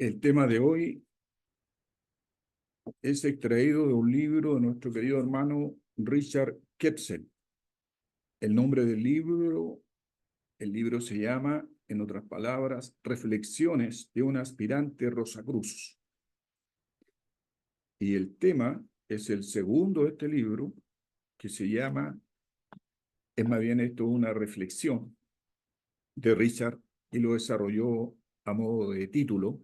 El tema de hoy es extraído de un libro de nuestro querido hermano Richard Ketzel. El nombre del libro, el libro se llama, en otras palabras, Reflexiones de un aspirante Rosacruz. Y el tema es el segundo de este libro, que se llama, es más bien esto una reflexión de Richard, y lo desarrolló a modo de título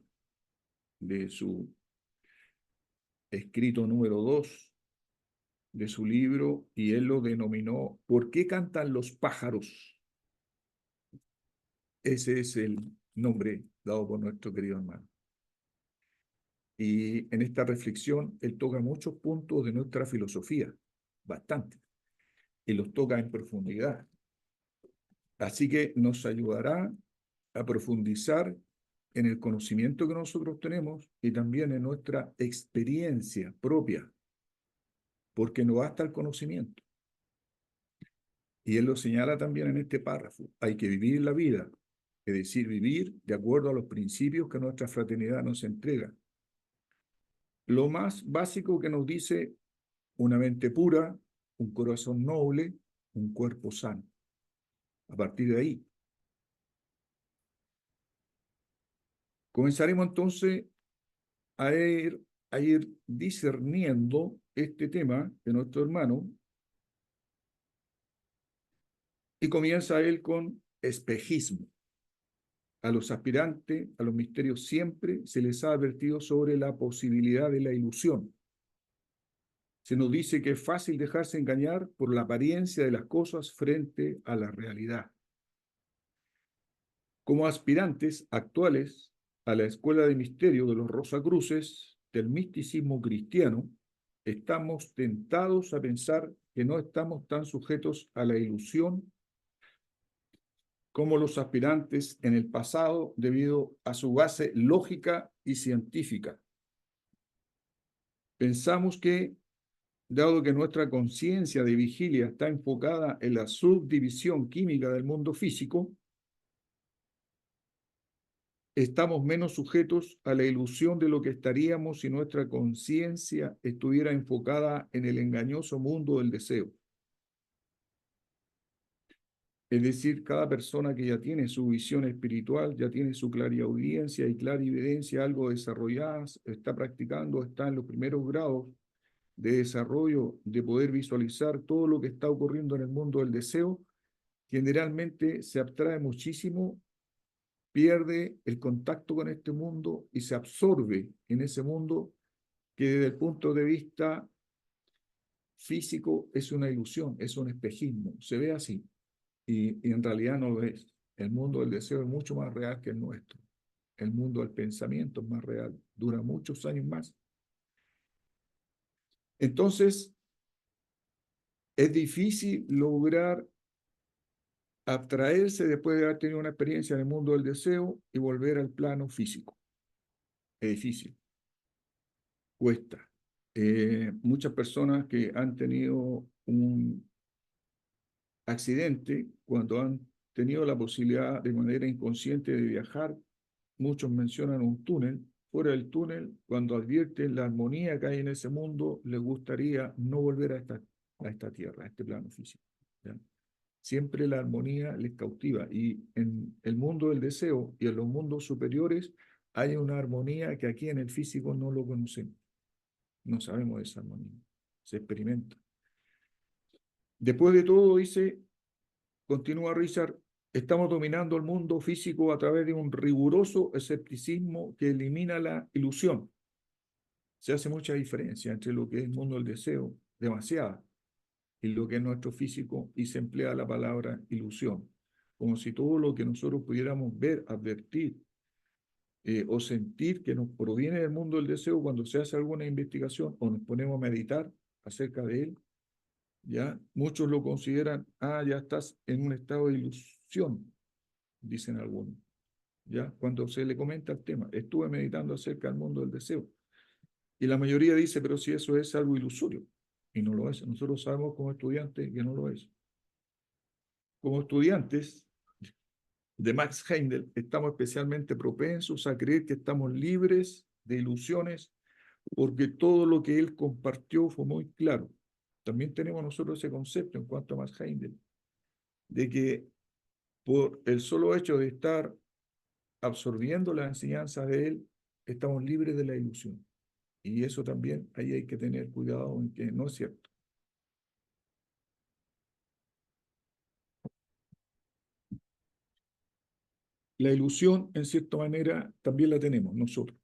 de su escrito número 2 de su libro, y él lo denominó ¿Por qué cantan los pájaros? Ese es el nombre dado por nuestro querido hermano. Y en esta reflexión él toca muchos puntos de nuestra filosofía, bastante, y los toca en profundidad. Así que nos ayudará a profundizar en el conocimiento que nosotros tenemos y también en nuestra experiencia propia, porque no basta el conocimiento. Y él lo señala también en este párrafo. Hay que vivir la vida, es decir, vivir de acuerdo a los principios que nuestra fraternidad nos entrega. Lo más básico que nos dice: una mente pura, un corazón noble, un cuerpo sano. A partir de ahí, comenzaremos entonces a ir discerniendo este tema de nuestro hermano, y comienza él con espejismo. A los aspirantes, a los misterios, siempre se les ha advertido sobre la posibilidad de la ilusión. Se nos dice que es fácil dejarse engañar por la apariencia de las cosas frente a la realidad. Como aspirantes actuales a la escuela de misterio de los Rosacruces, del misticismo cristiano, estamos tentados a pensar que no estamos tan sujetos a la ilusión como los aspirantes en el pasado, debido a su base lógica y científica. Pensamos que, dado que nuestra conciencia de vigilia está enfocada en la subdivisión química del mundo físico, estamos menos sujetos a la ilusión de lo que estaríamos si nuestra conciencia estuviera enfocada en el engañoso mundo del deseo. Es decir, cada persona que ya tiene su visión espiritual, ya tiene su clariaudiencia y clarividencia algo desarrolladas, está practicando, está en los primeros grados de desarrollo, de poder visualizar todo lo que está ocurriendo en el mundo del deseo, generalmente se abstrae muchísimo, pierde el contacto con este mundo y se absorbe en ese mundo que desde el punto de vista físico es una ilusión, es un espejismo, se ve así, y en realidad no lo es. El mundo del deseo es mucho más real que el nuestro. El mundo del pensamiento es más real, dura muchos años más. Entonces, es difícil lograr abstraerse después de haber tenido una experiencia en el mundo del deseo y volver al plano físico. Es difícil, cuesta. Muchas personas que han tenido un accidente, cuando han tenido la posibilidad de manera inconsciente de viajar, muchos mencionan un túnel. Fuera del túnel, cuando advierten la armonía que hay en ese mundo, les gustaría no volver a esta tierra, a este plano físico, ¿ya? Siempre la armonía les cautiva, y en el mundo del deseo y en los mundos superiores hay una armonía que aquí en el físico no lo conocemos, no sabemos de esa armonía, se experimenta. Después de todo, dice, continúa Richard, estamos dominando el mundo físico a través de un riguroso escepticismo que elimina la ilusión. Se hace mucha diferencia entre lo que es el mundo del deseo, demasiada, y lo que es nuestro físico, y se emplea la palabra ilusión, como si todo lo que nosotros pudiéramos ver, advertir o sentir que nos proviene del mundo del deseo, cuando se hace alguna investigación o nos ponemos a meditar acerca de él, ya muchos lo consideran: ah, ya estás en un estado de ilusión, dicen algunos, ya cuando se le comenta el tema, estuve meditando acerca del mundo del deseo, y la mayoría dice: pero si eso es algo ilusorio, y no lo es. Nosotros sabemos como estudiantes que no lo es. Como estudiantes, de Max Heindel, estamos especialmente propensos a creer que estamos libres de ilusiones porque todo lo que él compartió fue muy claro. También tenemos nosotros ese concepto en cuanto a Max Heindel, de que por el solo hecho de estar absorbiendo la enseñanza de él, estamos libres de la ilusión. Y eso también, ahí hay que tener cuidado en que no es cierto. La ilusión, en cierta manera, también la tenemos nosotros,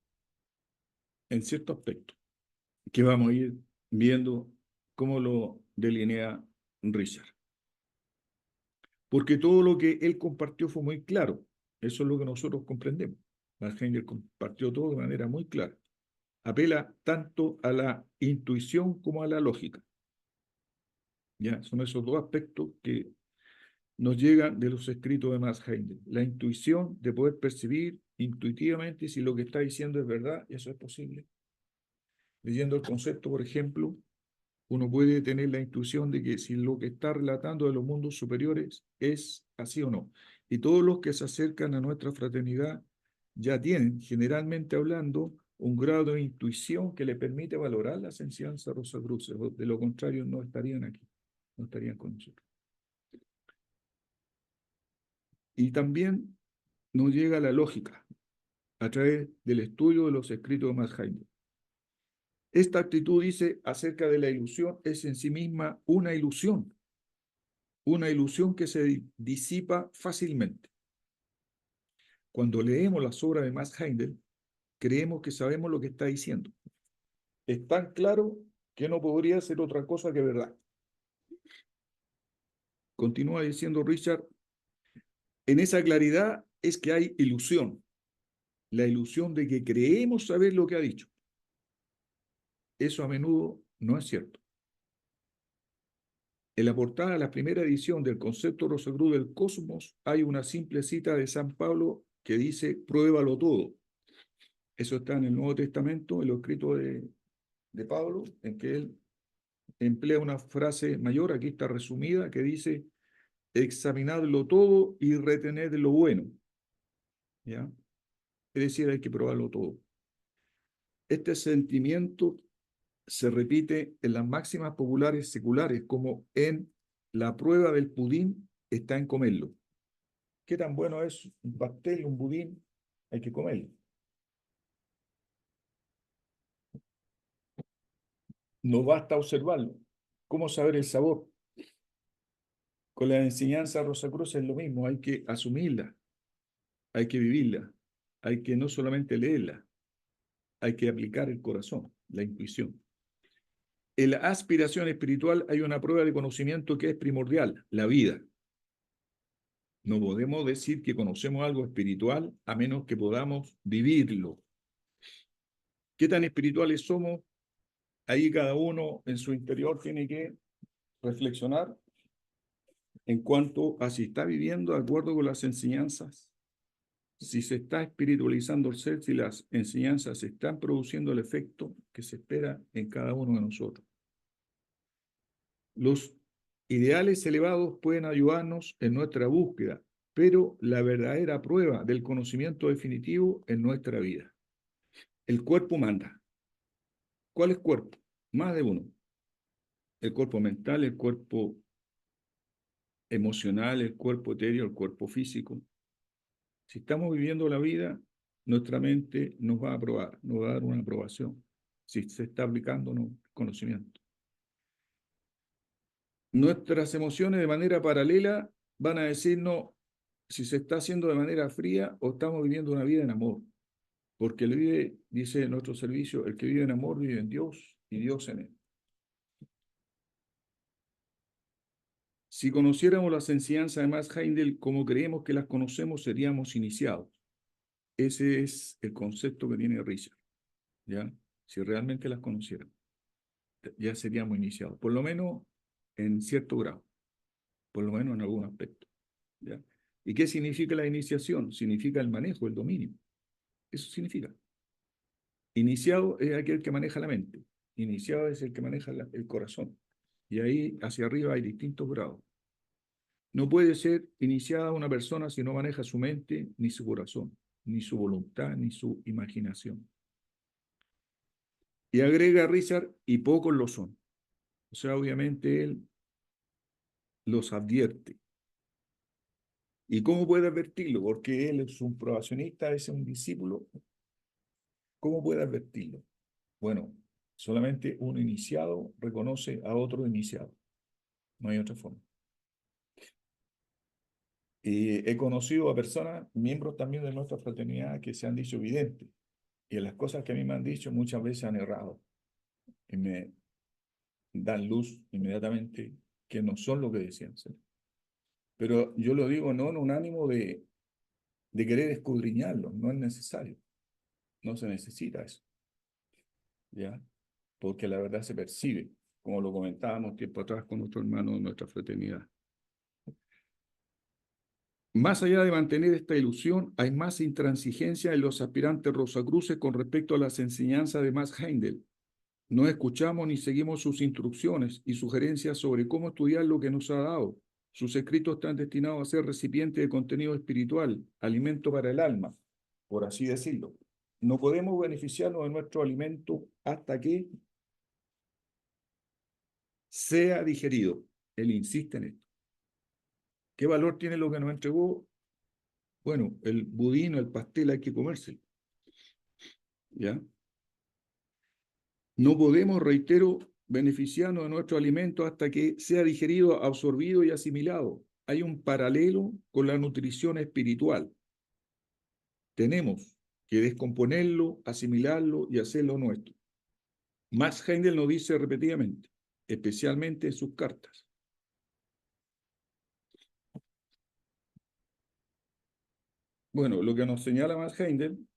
en cierto aspecto, que vamos a ir viendo cómo lo delinea Richard. Porque todo lo que él compartió fue muy claro. Eso es lo que nosotros comprendemos. Max Heindel compartió todo de manera muy clara. Apela tanto a la intuición como a la lógica. ¿Ya? Son esos dos aspectos que nos llegan de los escritos de Max Heindel. La intuición de poder percibir intuitivamente si lo que está diciendo es verdad, y eso es posible. Leyendo el concepto, por ejemplo, uno puede tener la intuición de que si lo que está relatando de los mundos superiores es así o no. Y todos los que se acercan a nuestra fraternidad ya tienen, generalmente hablando, un grado de intuición que le permite valorar las enseñanzas rosacruces. De lo contrario, no estarían aquí, no estarían con nosotros. Y también nos llega la lógica a través del estudio de los escritos de Max Heindel. Esta actitud dice acerca de la ilusión es en sí misma una ilusión que se disipa fácilmente. Cuando leemos las obras de Max Heindel, creemos que sabemos lo que está diciendo. Es tan claro que no podría ser otra cosa que verdad. Continúa diciendo Richard, en esa claridad es que hay ilusión, la ilusión de que creemos saber lo que ha dicho. Eso a menudo no es cierto. En la portada de la primera edición del concepto Rosacruz del cosmos hay una simple cita de San Pablo que dice, pruébalo todo. Eso está en el Nuevo Testamento, en lo escrito de Pablo, en que él emplea una frase mayor, aquí está resumida, que dice, examinadlo todo y retened lo bueno. ¿Ya? Es decir, hay que probarlo todo. Este sentimiento se repite en las máximas populares seculares, como en la prueba del pudín está en comerlo. ¿Qué tan bueno es un pastel, un budín? Hay que comerlo. No basta observarlo. ¿Cómo saber el sabor? Con la enseñanza Rosacruz es lo mismo, hay que asumirla, hay que vivirla, hay que no solamente leerla, hay que aplicar el corazón, la intuición. En la aspiración espiritual hay una prueba de conocimiento que es primordial, la vida. No podemos decir que conocemos algo espiritual a menos que podamos vivirlo. ¿Qué tan espirituales somos? Ahí cada uno en su interior tiene que reflexionar en cuanto a si está viviendo de acuerdo con las enseñanzas, si se está espiritualizando el ser, si las enseñanzas están produciendo el efecto que se espera en cada uno de nosotros. Los ideales elevados pueden ayudarnos en nuestra búsqueda, pero la verdadera prueba del conocimiento definitivo en nuestra vida. El cuerpo manda. ¿Cuál es cuerpo? Más de uno. El cuerpo mental, el cuerpo emocional, el cuerpo etéreo, el cuerpo físico. Si estamos viviendo la vida, nuestra mente nos va a aprobar, nos va a dar una aprobación, si se está aplicando el conocimiento. Nuestras emociones de manera paralela van a decirnos si se está haciendo de manera fría o estamos viviendo una vida en amor. Porque el vive, dice nuestro servicio, el que vive en amor vive en Dios y Dios en él. Si conociéramos las enseñanzas de Max Heindel como creemos que las conocemos, seríamos iniciados. Ese es el concepto que tiene Richard. ¿Ya? Si realmente las conociéramos, ya seríamos iniciados. Por lo menos en cierto grado. Por lo menos en algún aspecto. ¿Ya? ¿Y qué significa la iniciación? Significa el manejo, el dominio. Eso significa. Iniciado es aquel que maneja la mente. Iniciado es el que maneja el corazón. Y ahí hacia arriba hay distintos grados. No puede ser iniciada una persona si no maneja su mente, ni su corazón, ni su voluntad, ni su imaginación. Y agrega Richard, y pocos lo son. O sea, obviamente él los advierte. ¿Y cómo puede advertirlo? Porque él es un probacionista, es un discípulo. ¿Cómo puede advertirlo? Bueno, solamente un iniciado reconoce a otro iniciado. No hay otra forma. Y he conocido a personas, miembros también de nuestra fraternidad, que se han dicho videntes. Y las cosas que a mí me han dicho muchas veces han errado. Y me dan luz inmediatamente que no son lo que decían ser. Pero yo lo digo no en un ánimo de querer escudriñarlo, no es necesario. No se necesita eso. ¿Ya? Porque la verdad se percibe, como lo comentábamos tiempo atrás con nuestro hermano de nuestra fraternidad. Más allá de mantener esta ilusión, hay más intransigencia en los aspirantes rosacruces con respecto a las enseñanzas de Max Heindel. No escuchamos ni seguimos sus instrucciones y sugerencias sobre cómo estudiar lo que nos ha dado. Sus escritos están destinados a ser recipiente de contenido espiritual, alimento para el alma, por así decirlo. No podemos beneficiarnos de nuestro alimento hasta que sea digerido. Él insiste en esto. ¿Qué valor tiene lo que nos entregó? Bueno, el budín, el pastel hay que comérselo, ¿ya? No podemos, reitero, beneficiarnos de nuestro alimento hasta que sea digerido, absorbido y asimilado. Hay un paralelo con la nutrición espiritual. Tenemos que descomponerlo, asimilarlo y hacerlo nuestro. Max Heindel nos dice repetidamente, especialmente en sus cartas. Bueno, lo que nos señala Max Heindel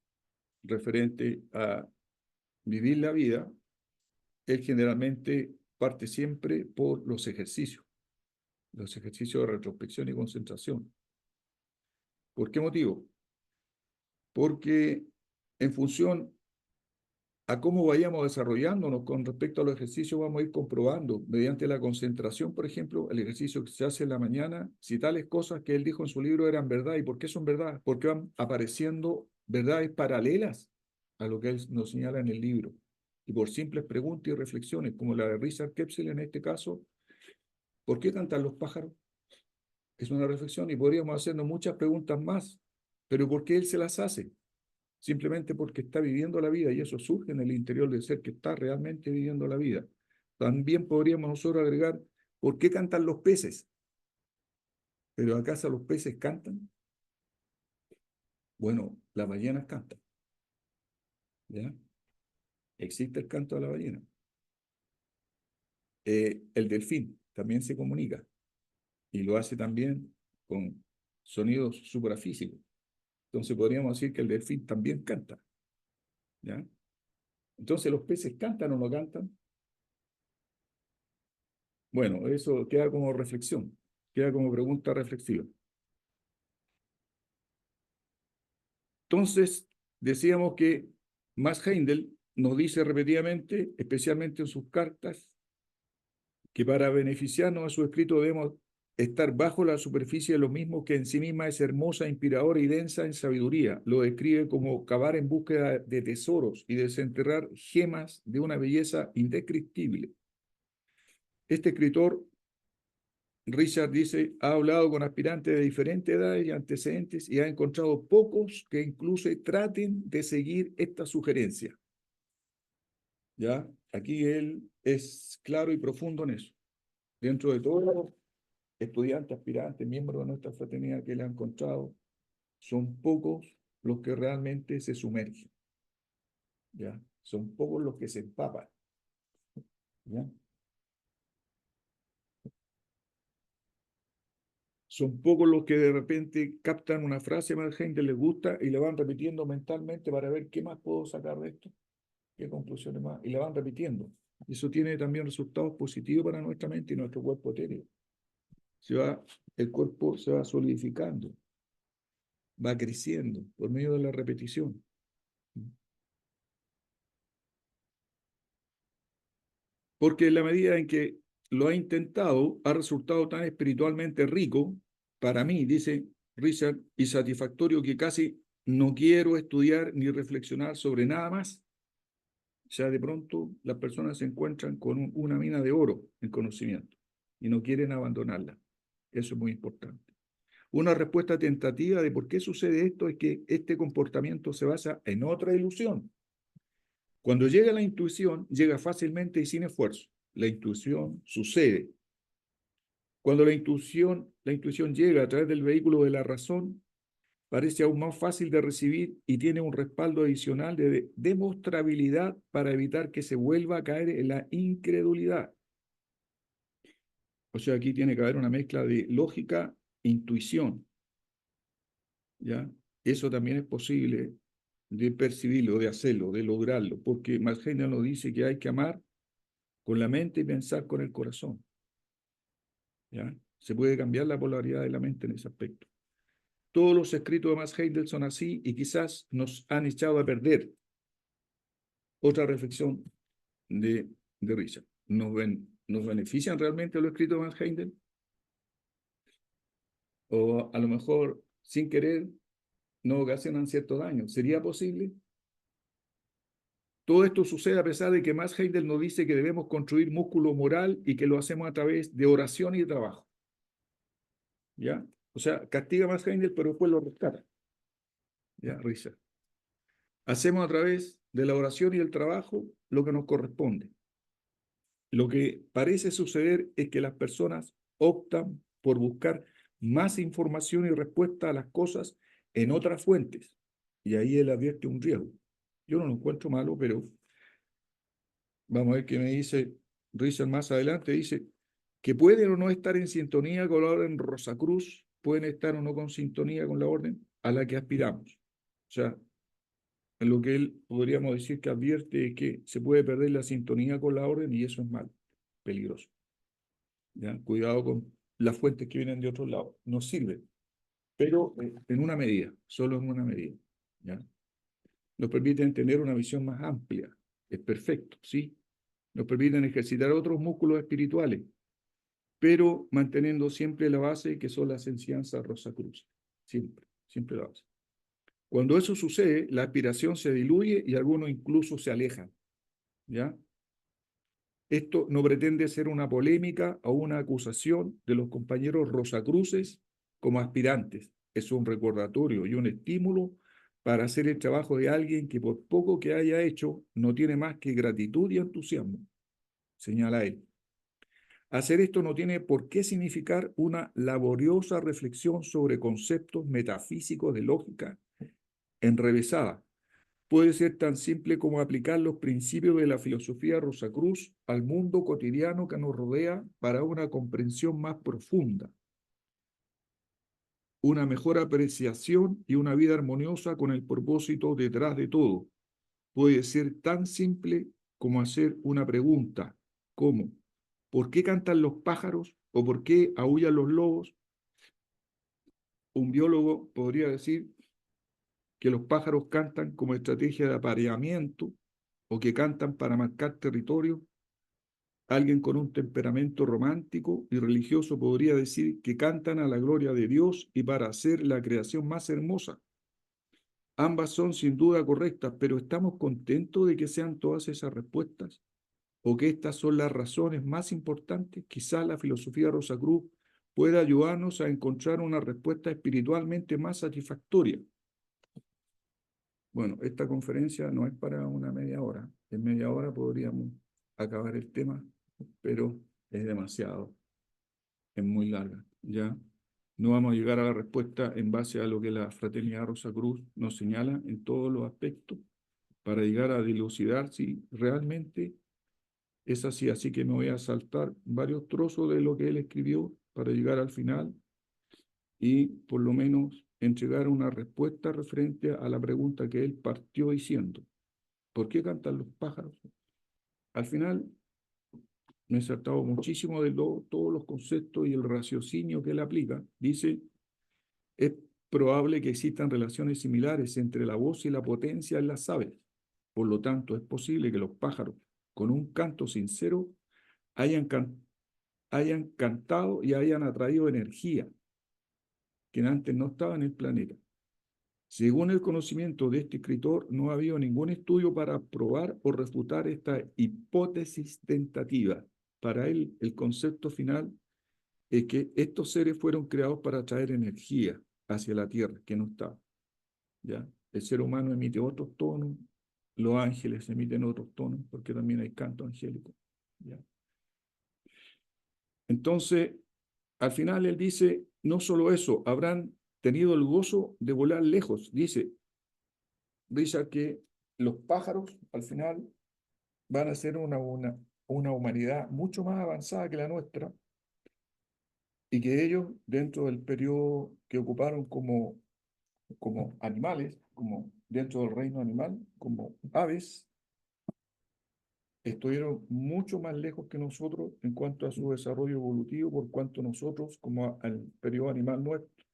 referente a vivir la vida, él generalmente parte siempre por los ejercicios de retrospección y concentración. ¿Por qué motivo? Porque en función a cómo vayamos desarrollándonos con respecto a los ejercicios, vamos a ir comprobando mediante la concentración, por ejemplo, el ejercicio que se hace en la mañana, si tales cosas que él dijo en su libro eran verdad. ¿Y por qué son verdad? Porque van apareciendo verdades paralelas a lo que él nos señala en el libro. Y por simples preguntas y reflexiones, como la de Richard Kepsel en este caso, ¿por qué cantan los pájaros? Es una reflexión y podríamos hacernos muchas preguntas más, pero ¿por qué él se las hace? Simplemente porque está viviendo la vida y eso surge en el interior del ser que está realmente viviendo la vida. También podríamos nosotros agregar, ¿por qué cantan los peces? ¿Pero acaso los peces cantan? Bueno, las ballenas cantan, ¿ya? Existe el canto de la ballena. El delfín también se comunica y lo hace también con sonidos suprafísicos. Entonces podríamos decir que el delfín también canta, ¿ya? Entonces, ¿los peces cantan o no cantan? Bueno, eso queda como reflexión, queda como pregunta reflexiva. Entonces, decíamos que Max Heindel nos dice repetidamente, especialmente en sus cartas, que para beneficiarnos de su escrito debemos estar bajo la superficie de lo mismo que en sí misma es hermosa, inspiradora y densa en sabiduría. Lo describe como cavar en búsqueda de tesoros y desenterrar gemas de una belleza indescriptible. Este escritor Richard dice, ha hablado con aspirantes de diferentes edades y antecedentes y ha encontrado pocos que incluso traten de seguir esta sugerencia. ¿Ya? Aquí él es claro y profundo en eso. Dentro de todos los estudiantes, aspirantes, miembros de nuestra fraternidad que él ha encontrado, son pocos los que realmente se sumergen. ¿Ya? Son pocos los que se empapan. ¿Ya? Son pocos los que de repente captan una frase a más gente les gusta y le van repitiendo mentalmente para ver qué más puedo sacar de esto, qué conclusiones más, y la van repitiendo. Eso tiene también resultados positivos para nuestra mente y nuestro cuerpo etéreo. El cuerpo se va solidificando, va creciendo por medio de la repetición. Porque en la medida en que lo ha intentado, ha resultado tan espiritualmente rico para mí, dice Richard, y satisfactorio que casi no quiero estudiar ni reflexionar sobre nada más. O sea, de pronto las personas se encuentran con una mina de oro en conocimiento y no quieren abandonarla. Eso es muy importante. Una respuesta tentativa de por qué sucede esto es que este comportamiento se basa en otra ilusión. Cuando llega la intuición, llega fácilmente y sin esfuerzo. La intuición sucede. Cuando la intuición llega a través del vehículo de la razón, parece aún más fácil de recibir y tiene un respaldo adicional de demostrabilidad para evitar que se vuelva a caer en la incredulidad. O sea, aquí tiene que haber una mezcla de lógica e intuición, ¿ya? Eso también es posible de percibirlo, de hacerlo, de lograrlo, porque Margena nos dice que hay que amar con la mente y pensar con el corazón, ¿ya? Se puede cambiar la polaridad de la mente en ese aspecto. Todos los escritos de Max Heindel son así y quizás nos han echado a perder. Otra reflexión de Richard. ¿Nos benefician realmente los escritos de Max Heindel? O a lo mejor, sin querer, nos ocasionan cierto daño. ¿Sería posible? Todo esto sucede a pesar de que Max Heindel nos dice que debemos construir músculo moral y que lo hacemos a través de oración y de trabajo. ¿Ya? O sea, castiga a Max Heindel, pero después lo rescata. ¿Ya? Richard. Hacemos a través de la oración y el trabajo lo que nos corresponde. Lo que parece suceder es que las personas optan por buscar más información y respuesta a las cosas en otras fuentes. Y ahí él advierte un riesgo. Yo no lo encuentro malo, pero vamos a ver qué me dice Richard más adelante. Dice que pueden o no estar en sintonía con la orden Rosacruz, pueden estar o no con sintonía con la orden a la que aspiramos. O sea, en lo que él podríamos decir que advierte que se puede perder la sintonía con la orden y eso es malo, peligroso. ¿Ya? Cuidado con las fuentes que vienen de otro lado. Nos sirve, pero en una medida, solo en una medida. ¿Ya? Nos permiten tener una visión más amplia. Es perfecto, ¿sí? Nos permiten ejercitar otros músculos espirituales, pero manteniendo siempre la base que son las enseñanzas Rosacruz. Siempre, siempre la base. Cuando eso sucede, la aspiración se diluye y algunos incluso se alejan. ¿Ya? Esto no pretende ser una polémica o una acusación de los compañeros Rosacruces como aspirantes. Es un recordatorio y un estímulo para hacer el trabajo de alguien que por poco que haya hecho no tiene más que gratitud y entusiasmo, señala él. Hacer esto no tiene por qué significar una laboriosa reflexión sobre conceptos metafísicos de lógica enrevesada. Puede ser tan simple como aplicar los principios de la filosofía Rosacruz al mundo cotidiano que nos rodea para una comprensión más profunda, una mejor apreciación y una vida armoniosa con el propósito detrás de todo. Puede ser tan simple como hacer una pregunta, como ¿por qué cantan los pájaros o por qué aúllan los lobos? Un biólogo podría decir que los pájaros cantan como estrategia de apareamiento o que cantan para marcar territorio. Alguien con un temperamento romántico y religioso podría decir que cantan a la gloria de Dios y para hacer la creación más hermosa. Ambas son sin duda correctas, pero ¿estamos contentos de que sean todas esas respuestas? ¿O que estas son las razones más importantes? Quizás la filosofía Rosacruz pueda ayudarnos a encontrar una respuesta espiritualmente más satisfactoria. Bueno, esta conferencia no es para una media hora. En media hora podríamos acabar el tema, pero es demasiado, es muy larga, ¿ya? No vamos a llegar a la respuesta en base a lo que la Fraternidad Rosacruz nos señala en todos los aspectos para llegar a dilucidar si realmente es así. Así que me voy a saltar varios trozos de lo que él escribió para llegar al final y por lo menos entregar una respuesta referente a la pregunta que él partió diciendo. ¿Por qué cantan los pájaros? Al final me he saltado muchísimo de todos los conceptos y el raciocinio que él aplica. Dice, es probable que existan relaciones similares entre la voz y la potencia en las aves. Por lo tanto, es posible que los pájaros, con un canto sincero, hayan cantado y hayan atraído energía. que antes no estaba en el planeta. Según el conocimiento de este escritor, no ha habido ningún estudio para probar o refutar esta hipótesis tentativa. Para él, el concepto final es que estos seres fueron creados para traer energía hacia la Tierra, que no está. ¿Ya? El ser humano emite otros tonos, los ángeles emiten otros tonos, porque también hay canto angélico. ¿Ya? Entonces, al final él dice, no solo eso, habrán tenido el gozo de volar lejos. Dice que los pájaros al final van a ser una humanidad mucho más avanzada que la nuestra y que ellos, dentro del periodo que ocuparon como animales, como dentro del reino animal, como aves, estuvieron mucho más lejos que nosotros en cuanto a su desarrollo evolutivo, por cuanto nosotros, como al periodo animal nuestro,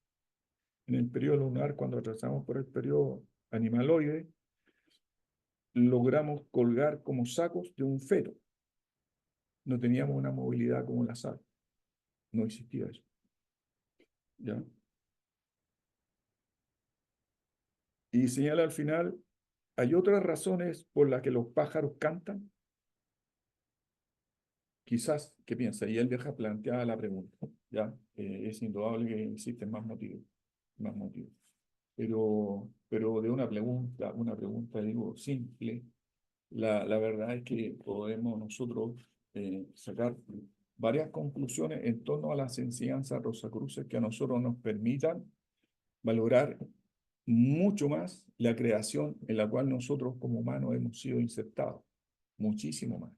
en el periodo lunar, cuando atravesamos por el periodo animaloide, logramos colgar como sacos de un feto. No teníamos una movilidad como las aves. No existía eso. ¿Ya? Y señala al final, hay otras razones por las que los pájaros cantan. Quizás, ¿qué piensa? Y él deja planteada la pregunta. ¿Ya? Es indudable que existen más motivos. Más motivos. Pero de una pregunta, digo, simple, la verdad es que podemos nosotros sacar varias conclusiones en torno a las enseñanzas rosacruces que a nosotros nos permitan valorar mucho más la creación en la cual nosotros como humanos hemos sido insertados, muchísimo más.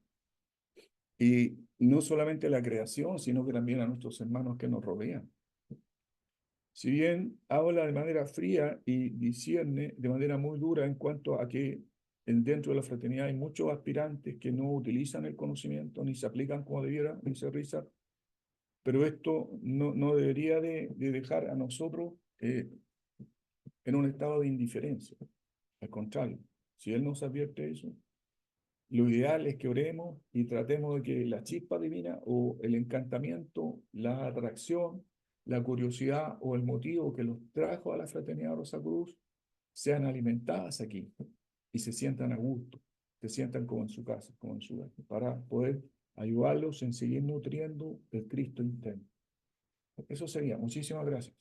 Y no solamente la creación, sino que también a nuestros hermanos que nos rodean. Si bien habla de manera fría y discierne de manera muy dura en cuanto a que dentro de la fraternidad hay muchos aspirantes que no utilizan el conocimiento, ni se aplican como debiera, ni se risa, pero esto no debería de dejar a nosotros en un estado de indiferencia. Al contrario, si Él nos advierte eso, lo ideal es que oremos y tratemos de que la chispa divina o el encantamiento, la atracción, la curiosidad o el motivo que los trajo a la Fraternidad Rosa Cruz sean alimentadas aquí y se sientan a gusto, se sientan como en su casa, como en su hogar, para poder ayudarlos en seguir nutriendo el Cristo interno. Eso sería. Muchísimas gracias.